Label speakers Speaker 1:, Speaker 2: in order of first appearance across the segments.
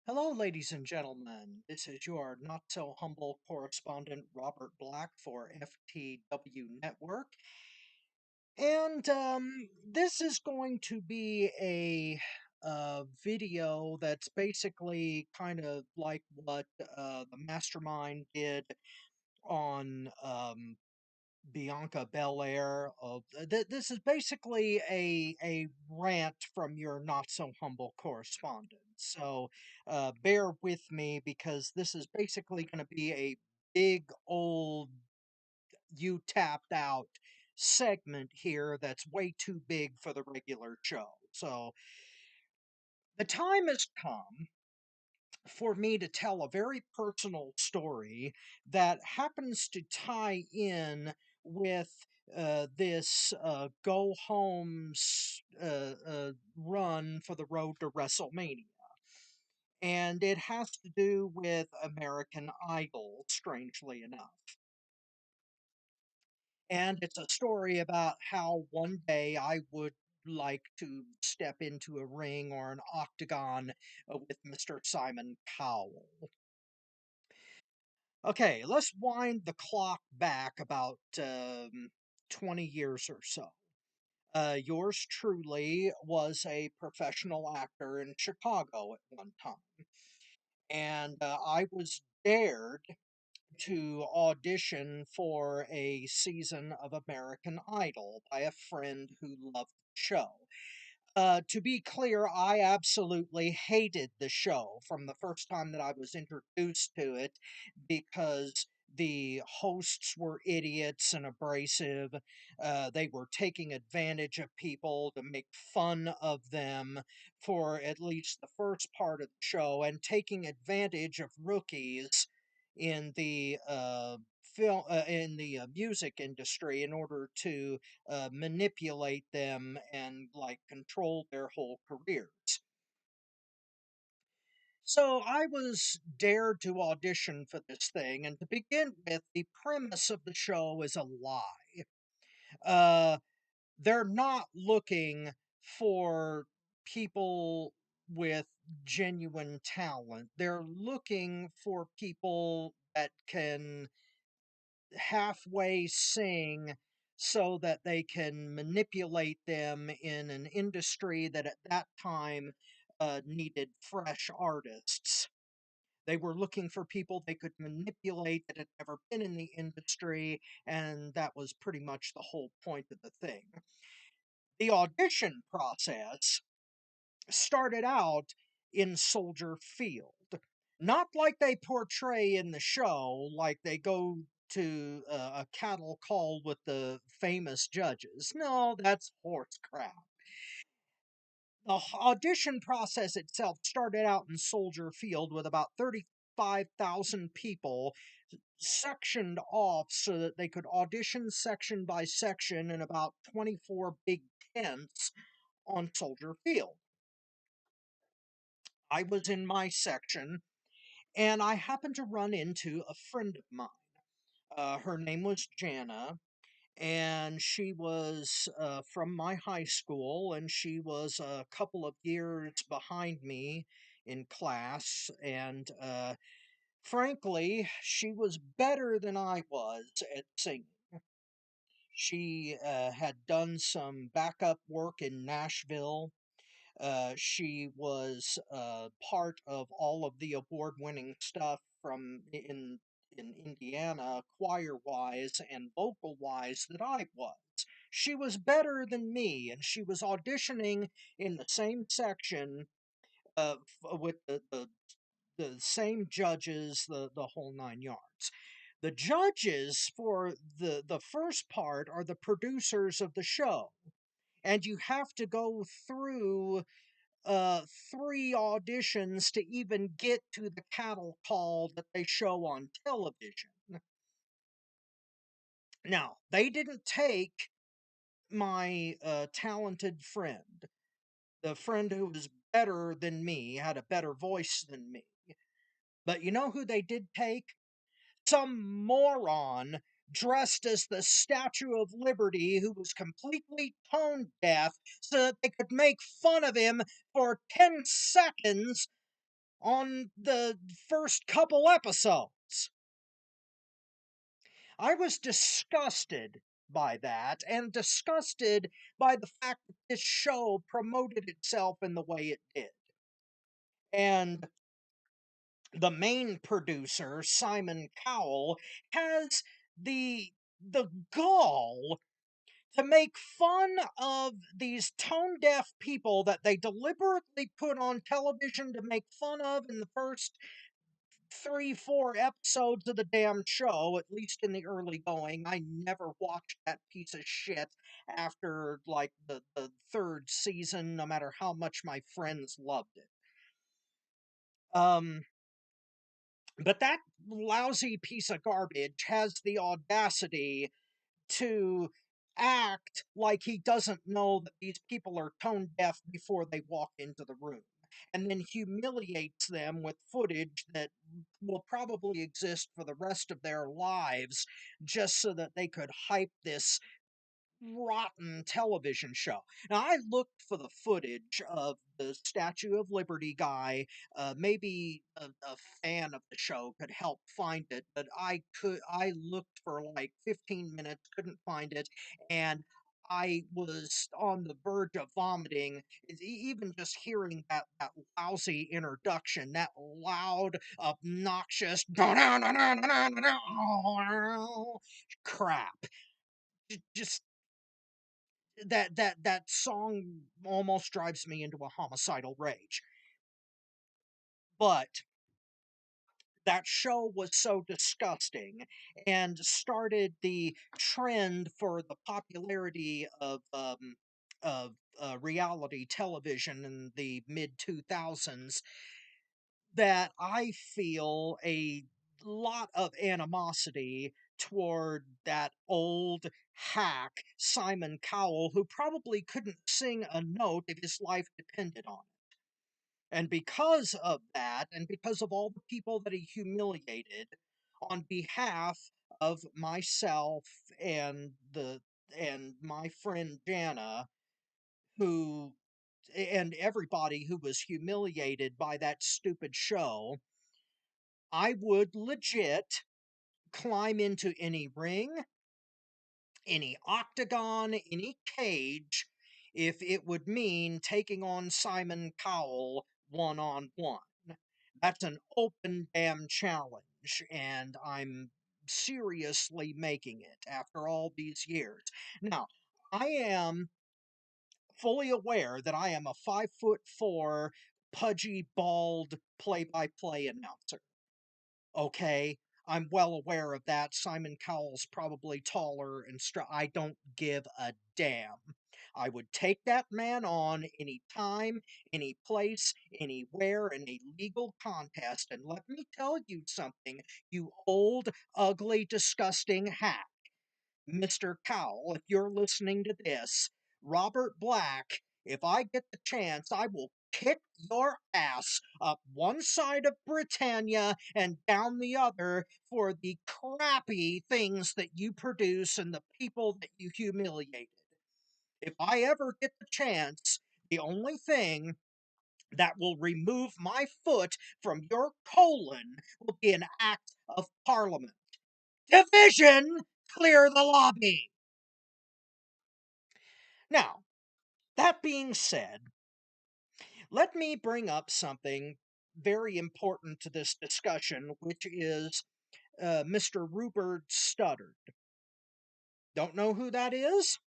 Speaker 1: Hello, ladies and gentlemen. This is your not so humble correspondent, Robert Black, for FTW Network. And this is going to be a video that's basically kind of like what the Mastermind did on Bianca Belair. This is basically a rant from your not so humble correspondent. So bear with me because this is basically going to be a big old you tapped out segment here that's way too big for the regular show. So the time has come for me to tell a very personal story that happens to tie in with this go home run for the road to WrestleMania. And it has to do with American Idol, strangely enough. And it's a story about how one day I would like to step into a ring or an octagon with Mr. Simon Cowell. Okay, let's wind the clock back about 20 years or so. Yours truly was a professional actor in Chicago at one time, and I was dared to audition for a season of American Idol by a friend who loved the show. To be clear, I absolutely hated the show from the first time that I was introduced to it because the hosts were idiots and abrasive. They were taking advantage of people to make fun of them for at least the first part of the show and taking advantage of rookies in the film in the music industry in order to manipulate them and like control their whole careers. So I was dared to audition for this thing, and to begin with, the premise of the show is a lie. Uh, they're not looking for people with genuine talent. They're looking for people that can halfway sing so that they can manipulate them in an industry that at that time needed fresh artists. They were looking for people they could manipulate that had never been in the industry, and that was pretty much the whole point of the thing. The audition process started out in Soldier Field. Not like they portray in the show, like they go to a cattle call with the famous judges. No, that's horse crap. The audition process itself started out in Soldier Field with about 35,000 people sectioned off so that they could audition section by section in about 24 big tents on Soldier Field. I was in my section, and I happened to run into a friend of mine. Her name was Jana, and she was from my high school, and she was a couple of years behind me in class. And frankly, she was better than I was at singing. She had done some backup work in Nashville. She was part of all of the award-winning stuff from in Indiana, choir-wise and vocal-wise, that I was. She was better than me, and she was auditioning in the same section with the same judges, the whole nine yards. The judges for the first part are the producers of the show, and you have to go through uh, three auditions to even get to the cattle call that they show on television. Now, they didn't take my talented friend, the friend who was better than me, had a better voice than me. But you know who they did take? Some moron dressed as the Statue of Liberty who was completely tone deaf so that they could make fun of him for 10 seconds on the first couple episodes. I was disgusted by that, and disgusted by the fact that this show promoted itself in the way it did. And the main producer, Simon Cowell, has the gall to make fun of these tone deaf people that they deliberately put on television to make fun of in the first 3, 4 episodes of the damn show, at least in the early going. I never watched that piece of shit after like the third season, no matter how much my friends loved it. Um, but that lousy piece of garbage has the audacity to act like he doesn't know that these people are tone deaf before they walk into the room, and then humiliates them with footage that will probably exist for the rest of their lives just so that they could hype this rotten television show. Now, I looked for the footage of the Statue of Liberty guy. Maybe a fan of the show could help find it, but I looked for like 15 minutes, couldn't find it, and I was on the verge of vomiting, even just hearing that lousy introduction, that loud, obnoxious crap. Just that song almost drives me into a homicidal rage. But that show was so disgusting and started the trend for the popularity of reality television in the mid 2000s that I feel a lot of animosity toward that old hack, Simon Cowell, who probably couldn't sing a note if his life depended on it. And because of that, and because of all the people that he humiliated on behalf of myself and the and my friend Jana, who and everybody who was humiliated by that stupid show, I would legit climb into any ring, any octagon, any cage, if it would mean taking on Simon Cowell one on one. That's an open damn challenge, and I'm seriously making it after all these years. Now, I am fully aware that I am a 5'4", pudgy, bald play-by-play announcer. Okay, I'm well aware of that. Simon Cowell's probably taller and I don't give a damn. I would take that man on any time, any place, anywhere in a legal contest. And let me tell you something, you old, ugly, disgusting hack. Mr. Cowell, if you're listening to this, Robert Black, if I get the chance, I will kick your ass up one side of Britannia and down the other for the crappy things that you produce and the people that you humiliated. If I ever get the chance, the only thing that will remove my foot from your colon will be an act of parliament. Division, clear the lobby. Now, that being said, let me bring up something very important to this discussion, which is Mr. Rupert Studdard. Don't know who that is?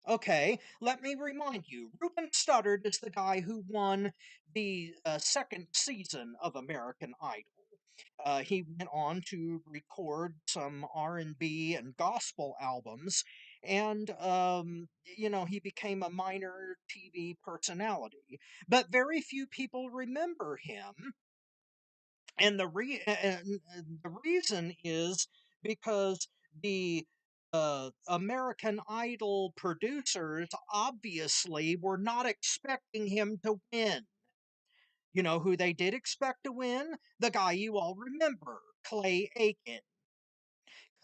Speaker 1: Okay, let me remind you. Reuben Studdard is the guy who won the second season of American Idol. He went on to record some R&B and gospel albums, and he became a minor TV personality. But very few people remember him, and the reason is because the American Idol producers obviously were not expecting him to win. You know who they did expect to win? The guy you all remember, Clay Aiken.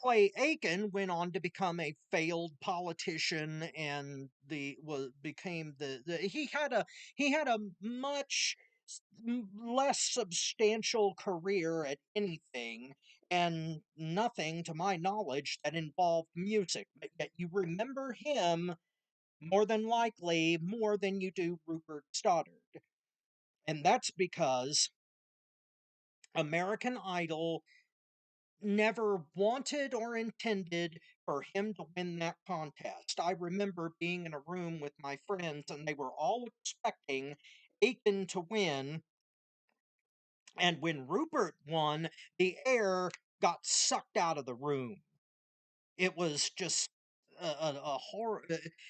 Speaker 1: Clay Aiken went on to become a failed politician and became he had a much less substantial career at anything and nothing to my knowledge that involved music, but yet you remember him more than likely more than you do Rupert Stoddard. And that's because American Idol never wanted or intended for him to win that contest. I remember being in a room with my friends and they were all expecting Aiken to win. And when Rupert won, the air got sucked out of the room. It was just a horror.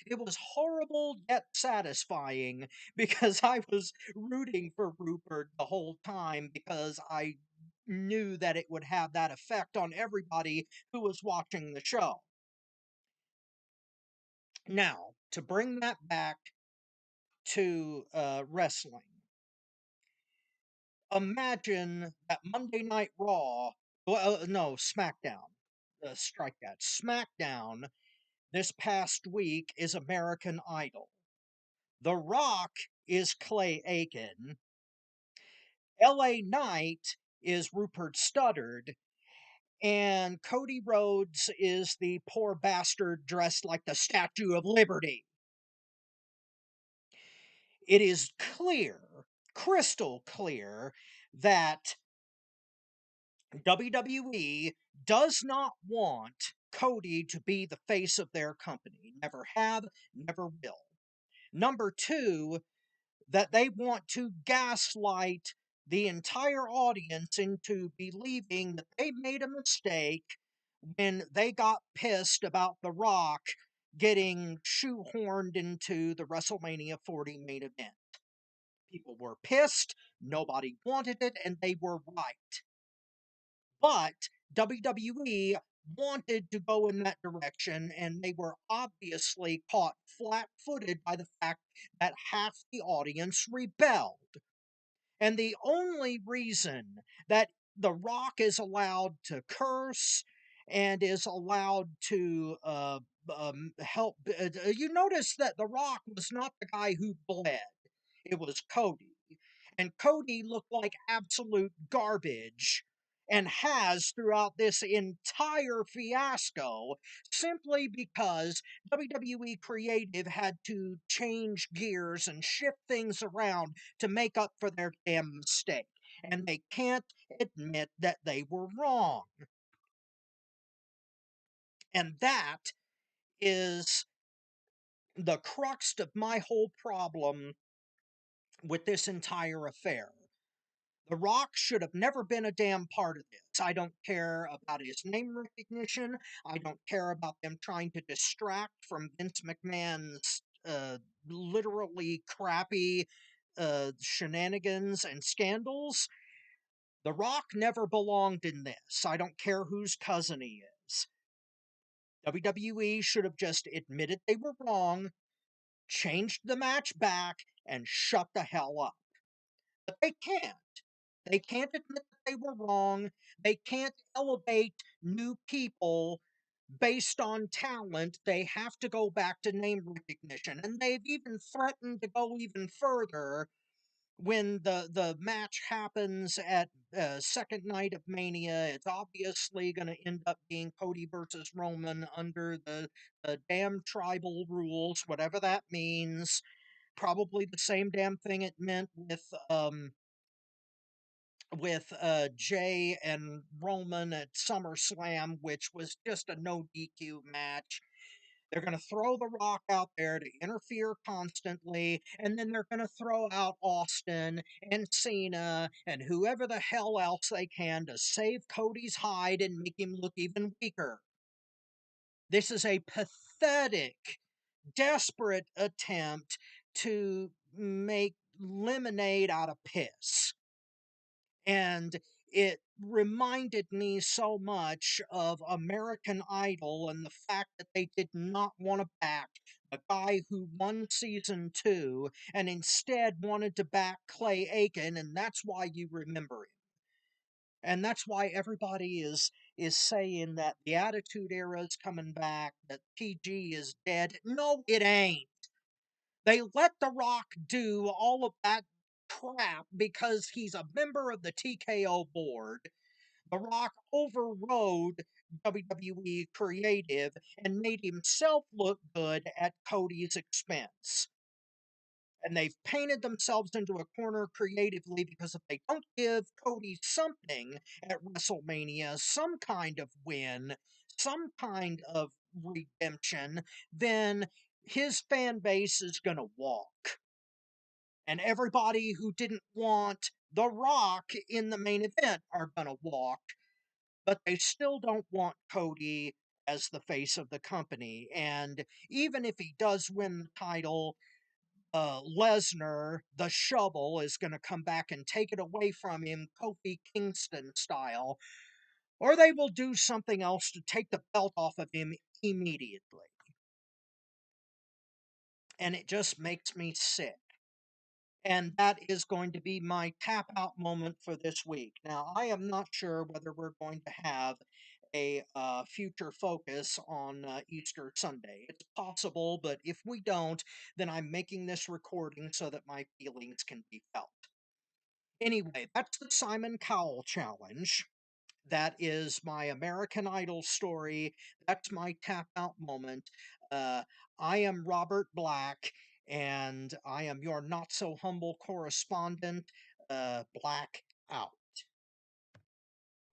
Speaker 1: It was horrible yet satisfying because I was rooting for Rupert the whole time because I knew that it would have that effect on everybody who was watching the show. Now, to bring that back to wrestling, imagine that Monday Night Raw, no, SmackDown, strike that. SmackDown this past week is American Idol. The Rock is Clay Aiken. LA Knight is Rupert Studdard. And Cody Rhodes is the poor bastard dressed like the Statue of Liberty. It is clear, crystal clear, that WWE does not want Cody to be the face of their company. Never have, never will. Number two, that they want to gaslight the entire audience into believing that they made a mistake when they got pissed about The Rock getting shoehorned into the WrestleMania 40 main event. People were pissed, nobody wanted it, and they were right. But WWE wanted to go in that direction, and they were obviously caught flat footed by the fact that half the audience rebelled. And the only reason that The Rock is allowed to curse and is allowed to help, you notice that The Rock was not the guy who bled, it was Cody. And Cody looked like absolute garbage and has throughout this entire fiasco simply because WWE Creative had to change gears and shift things around to make up for their damn mistake. And they can't admit that they were wrong. And that is the crux of my whole problem with this entire affair. The Rock should have never been a damn part of this. I don't care about his name recognition. I don't care about them trying to distract from Vince McMahon's literally crappy shenanigans and scandals. The Rock never belonged in this. I don't care whose cousin he is. WWE should have just admitted they were wrong, changed the match back, and shut the hell up. But they can't. They can't admit that they were wrong. They can't elevate new people based on talent. They have to go back to name recognition. And they've even threatened to go even further when the match happens at second night of Mania. It's obviously going to end up being Cody versus Roman under the damn tribal rules, whatever that means. Probably the same damn thing it meant with Jay and Roman at SummerSlam, which was just a no DQ match. They're going to throw The Rock out there to interfere constantly, and then they're going to throw out Austin and Cena and whoever the hell else they can to save Cody's hide and make him look even weaker. This is a pathetic, desperate attempt to make lemonade out of piss. And it reminded me so much of American Idol and the fact that they did not want to back a guy who won season 2 and instead wanted to back Clay Aiken, and that's why you remember him. And that's why everybody is saying that the Attitude Era is coming back, that PG is dead. No, it ain't. They let The Rock do all of that crap because he's a member of the TKO board. The Rock overrode WWE Creative and made himself look good at Cody's expense. And they've painted themselves into a corner creatively because if they don't give Cody something at WrestleMania, some kind of win, some kind of redemption, then his fan base is going to walk. And everybody who didn't want The Rock in the main event are going to walk, but they still don't want Cody as the face of the company. And even if he does win the title, Lesnar, the shovel, is going to come back and take it away from him, Kofi Kingston style, or they will do something else to take the belt off of him immediately. And it just makes me sick. And that is going to be my tap out moment for this week. Now, I am not sure whether we're going to have a future focus on Easter Sunday. It's possible, but if we don't, then I'm making this recording so that my feelings can be felt. Anyway, that's the Simon Cowell challenge. That is my American Idol story. That's my tap out moment. I am Robert Black, and I am your not so humble correspondent, Black out.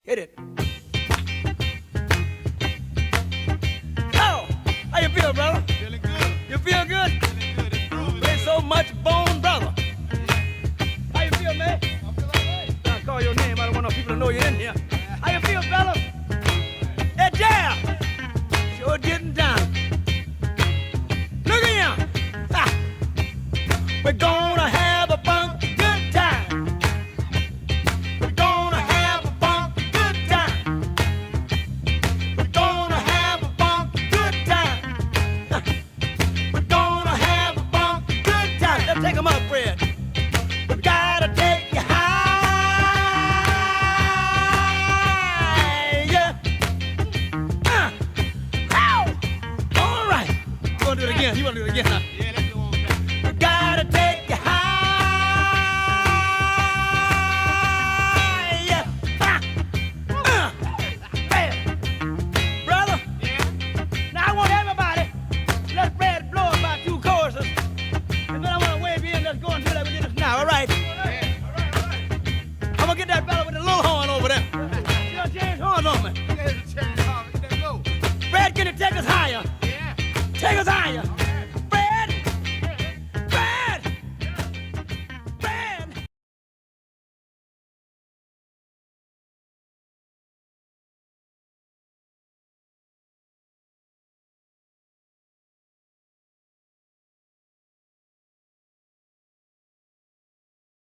Speaker 2: Hit it. Oh, how you feel, brother?
Speaker 3: Feeling good.
Speaker 2: You feel good?
Speaker 3: Feeling good. It's grooving.
Speaker 2: Play so much bone, brother. How you feel, man?
Speaker 3: I feel all right.
Speaker 2: I call your name. I don't want no people to know you're in here. How you feel, brother?